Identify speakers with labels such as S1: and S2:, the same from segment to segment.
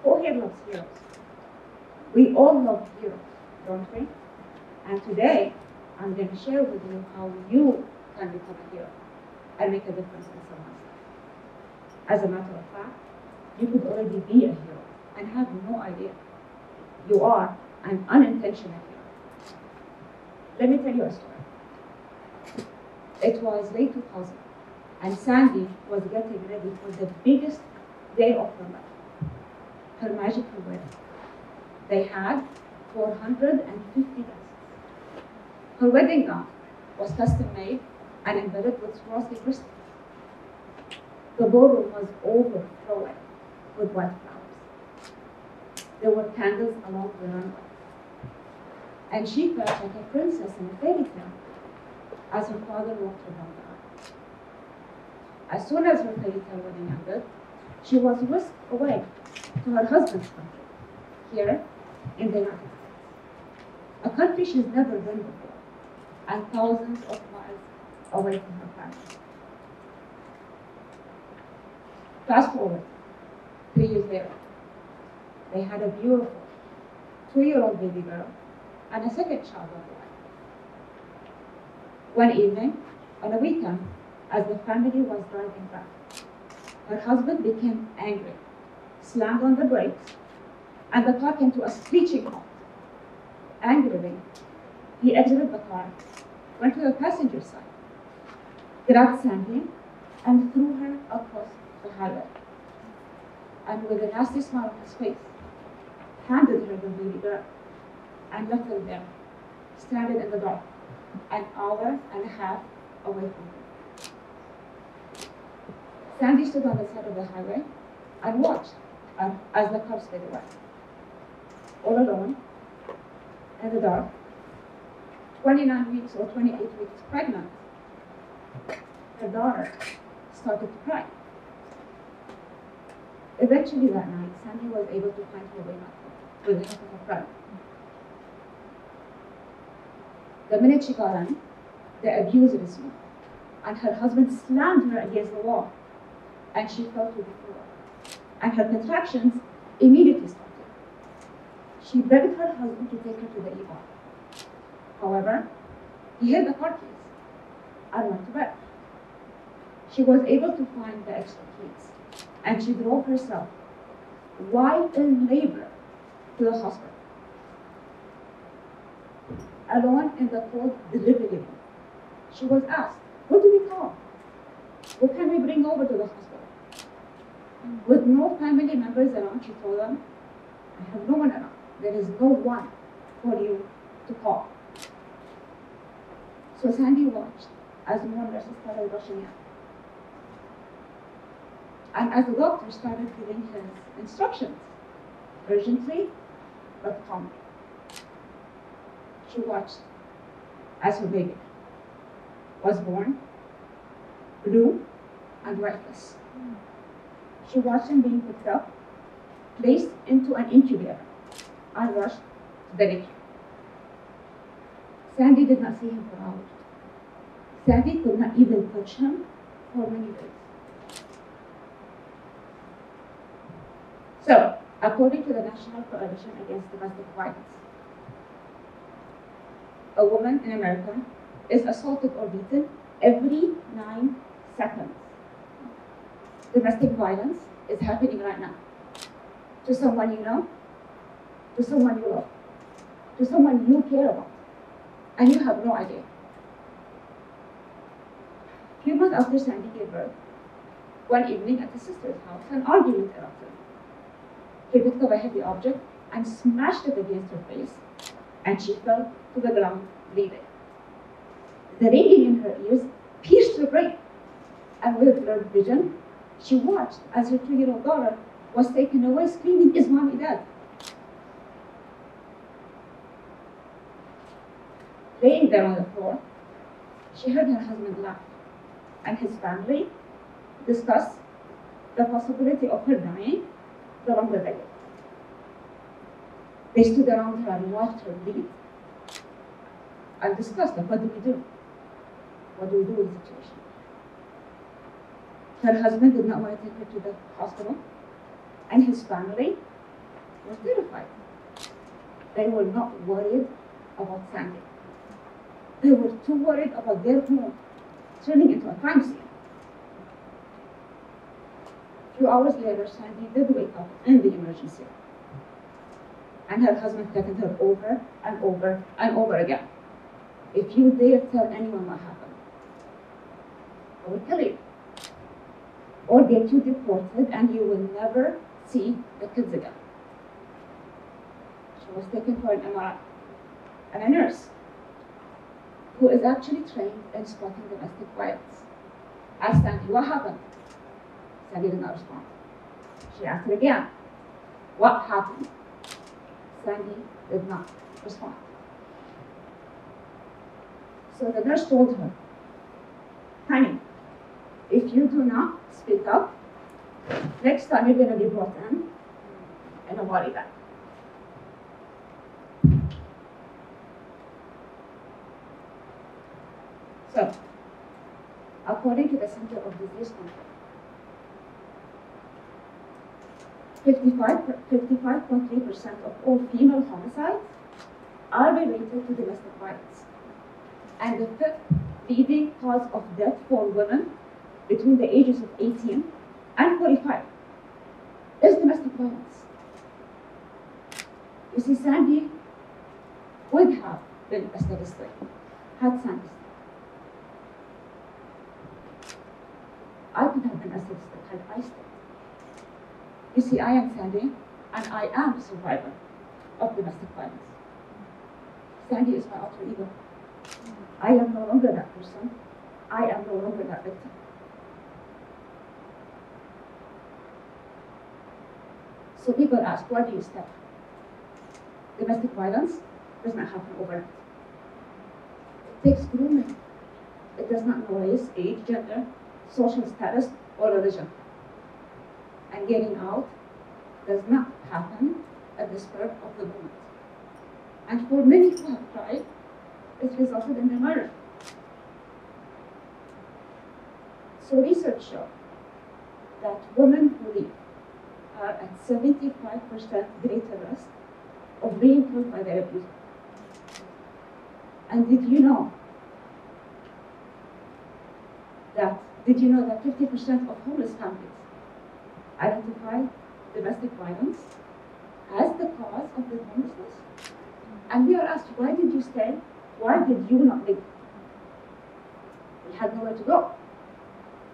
S1: Who here loves heroes? We all love heroes, don't we? And today, I'm going to share with you how you can become a hero and make a difference in someone's life. As a matter of fact, you could already be a hero and have no idea. You are an unintentional hero. Let me tell you a story. It was late 2000, and Sandy was getting ready for the biggest day of her life, her magical wedding. They had 450 guests. Her wedding gown was custom made and embedded with Swarovski crystals. The ballroom was overflowing with white flowers. There were candles along the runway. And she felt like a princess in a fairy tale as her father walked her down the aisle. As soon as her fairy tale wedding ended, she was whisked away to her husband's country, here in the United States, a country she's never been before, and thousands of miles away from her family. Fast forward, 3 years later, they had a beautiful 2-year-old baby girl and a second child on the way. One evening, on a weekend, as the family was driving back, her husband became angry, slammed on the brakes, and the car came to a screeching halt. Angrily, he exited the car, went to the passenger side, grabbed Sandy, and threw her across the highway. And with a nasty smile on his face, handed her the baby girl and left her there, stranded in the dark, an hour and a half away from her. Sandy stood on the side of the highway and watched as the car sped away. All alone, in the dark, 29 weeks or 28 weeks pregnant, her daughter started to cry. Eventually that night, Sandy was able to find her way back home with the help of a friend. The minute she got in, the abuse resumed, and her husband slammed her against the wall, and she fell to the floor. And her contractions immediately started. She begged her husband to take her to the ER. However, he hid the car keys and went to bed. She was able to find the extra keys, and she drove herself, while in labor, to the hospital. Alone in the cold delivery room, she was asked, "What do we call? What can we bring over to the hospital?" With no family members around, she told them, "I have no one around. There is no one for you to call." So Sandy watched as more nurses started rushing in. And as the doctor started giving his instructions, urgently but calmly, she watched as her baby was born, blue and lifeless. She watched him being picked up, placed into an incubator, and rushed to the NICU. Sandy did not see him for hours. Sandy could not even touch him for many days. So, according to the National Coalition Against Domestic Violence, a woman in America is assaulted or beaten every 9 seconds. Domestic violence is happening right now. To someone you know, to someone you love, to someone you care about, and you have no idea. A few months after Sandy gave birth, one evening at his sister's house, an argument erupted. He picked up a heavy object and smashed it against her face, and she fell to the ground bleeding. The ringing in her ears pierced her brain, and with blurred vision, she watched as her 2-year-old daughter was taken away screaming, "Is mommy dead?" Laying there on the floor, she heard her husband laugh, and his family discuss the possibility of her dying the longer they lived. They stood around her and watched her bleed and discussed, what do we do? What do we do in this situation? Her husband did not want to take her to the hospital, and his family were terrified. They were not worried about Sandy. They were too worried about their home turning into a crime scene. A few hours later, Sandy did wake up in the emergency. And her husband threatened her over and over and over again. If you dare tell anyone what happened, I will kill you. Or get you deported and you will never see the kids again. She was taken for an MRI. And a nurse, who is actually trained in spotting domestic violence, asked Sandy, what happened? Sandy did not respond. She asked her again, what happened? Sandy did not respond. So the nurse told her, honey, if you do not speak up, next time you're going to be brought in a body bag. So, according to the Center of Disease Control, 55.3% of all female homicides are related to domestic violence. And the fifth leading cause of death for women between the ages of 18 and 45 is domestic violence. You see, Sandy would have been a statistic had Sandy stayed. I could have been a statistic had I stayed. You see, I am Sandy, and I am a survivor of domestic violence. Sandy is my alter ego. I am no longer that person. I am no longer that victim. So people ask, why do you stay? Domestic violence does not happen overnight. It takes grooming. It does not know race, age, gender, social status, or religion. And getting out does not happen at the spur of the moment. And for many who have tried, it resulted in their murder. So research shows that women who leave are at 75% greater risk of being killed by their abuser. And did you know that 50% of homeless families identify domestic violence as the cause of the homelessness? And we are asked, why did you stay? Why did you not leave? We had nowhere to go.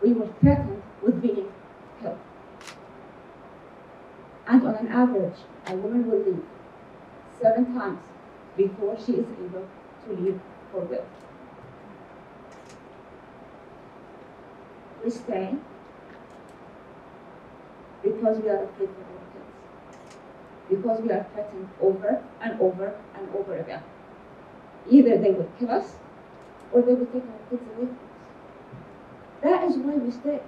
S1: We were threatened with being killed. And on an average, a woman will leave 7 times before she is able to leave for good. We stay because we are afraid for our kids. Because we are threatened over and over and over again. Either they would kill us, or they would take our kids away from us. That is why we stay.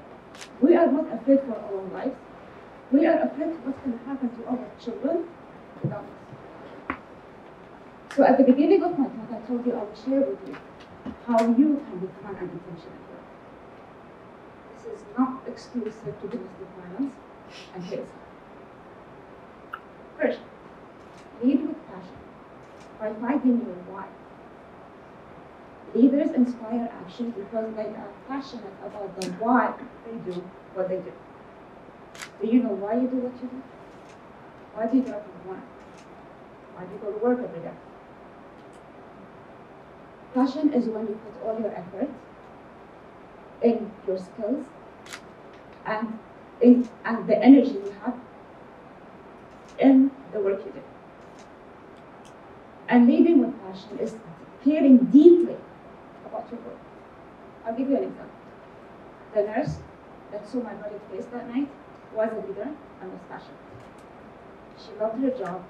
S1: We are not afraid for our own lives. We are afraid of what's going to happen to our children without us. So at the beginning of my talk, I told you I will share with you how you can become an unintentional hero. This is not exclusive to domestic violence, and here's how. First, lead with passion by finding your why. Leaders inspire action because they are passionate about the why they do what they do. Do you know why you do what you do? Why do you get up in the morning? Why do you go to work every day? Passion is when you put all your effort in your skills and the energy you have in the work you do. And leading with passion is caring deeply about your work. I'll give you an example. The nurse that saw my bloody face that night was a leader and was passionate. She loved her job.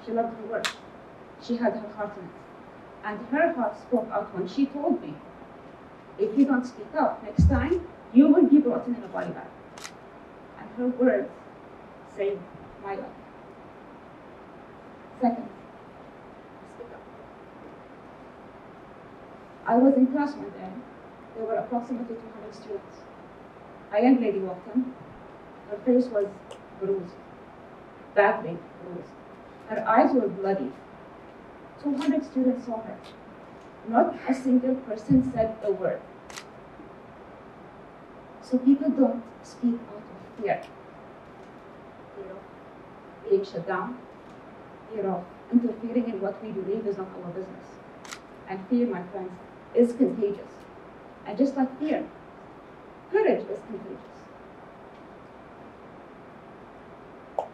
S1: She loved her work. She had her heart in it. And her heart spoke out when she told me, if you don't speak up next time, you will be brought in a body bag. And her words saved my life. Second, speak up. I was in class one day. There were approximately 200 students. A young lady walked in. Her face was bruised. badly bruised. Her eyes were bloody. 200 students saw her. Not a single person said a word. So people don't speak out of fear. Fear of being shut down, fear of interfering in what we believe is not our business. And fear, my friends, is contagious. And just like fear, courage is contagious.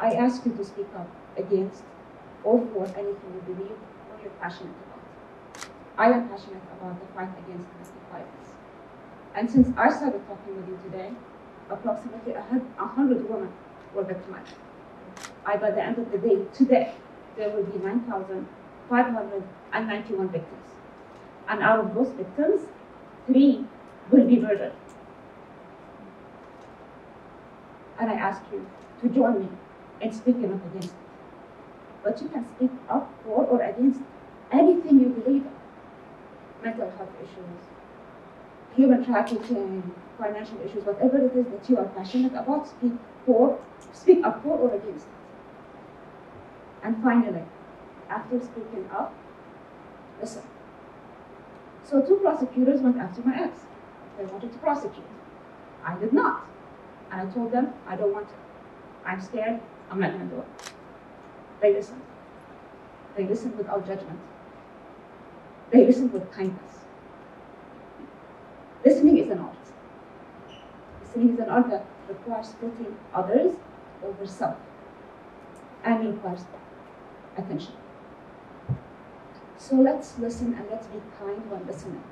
S1: I ask you to speak up against or for anything you believe or you're passionate about. I am passionate about the fight against domestic violence. And since I started talking with you today, approximately 100 women were victimized. By the end of the day, today, there will be 9,591 victims. And out of those victims, 3 will be murdered. And I ask you to join me in speaking up against it. But you can speak up for or against anything you believe in. Mental health issues, human trafficking, financial issues, whatever it is that you are passionate about, speak up for or against it. And finally, after speaking up, listen. So 2 prosecutors went after my ex. They wanted to prosecute. I did not. And I told them, I don't want to. I'm scared, I'm not going to do it. They listened. They listened without judgment. They listened with kindness. Listening is an art. Listening is an art that requires putting others over self and requires attention. So let's listen and let's be kind when listening.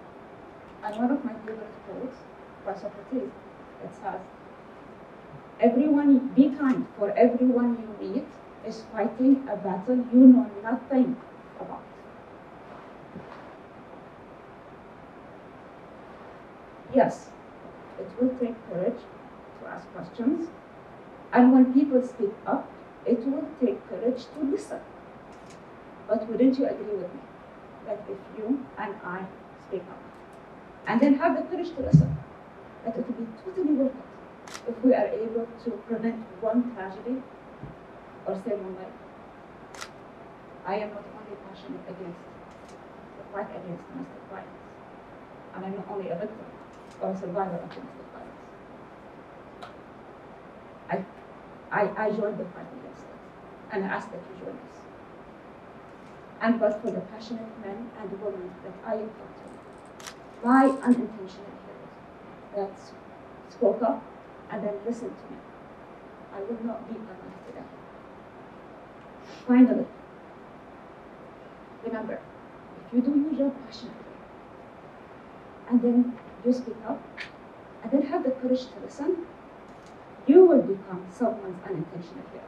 S1: And one of my favorite quotes by Socrates, it says, be kind, for everyone you meet is fighting a battle you know nothing about. Yes, it will take courage to ask questions, and when people speak up, it will take courage to listen. But wouldn't you agree with me that if you and I speak up, and then have the courage to listen, that it will be totally worth it if we are able to prevent one tragedy or save one life? I am not only passionate against the fight against domestic violence, and I'm not only a victim or a survivor of domestic violence. I joined the fight against it, and I ask that you join us. And but for the passionate men and women that I encountered, my unintentional heroes that spoke up and then listened to me, I would not be alive today. Finally, remember, if you do your job passionately, and then you speak up, and then have the courage to listen, you will become someone's unintentional hero.